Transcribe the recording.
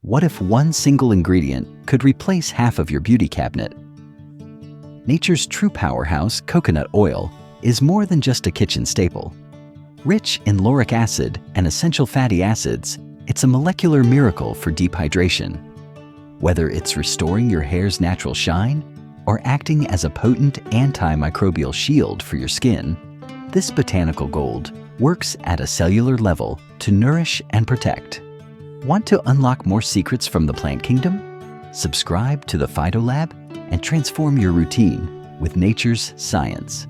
What if one single ingredient could replace half of your beauty cabinet? Nature's true powerhouse, coconut oil, is more than just a kitchen staple. Rich in lauric acid and essential fatty acids, it's a molecular miracle for deep hydration. Whether it's restoring your hair's natural shine or acting as a potent antimicrobial shield for your skin, this botanical gold works at a cellular level to nourish and protect. Want to unlock more secrets from the plant kingdom? Subscribe to the Phyto Lab and transform your routine with nature's science.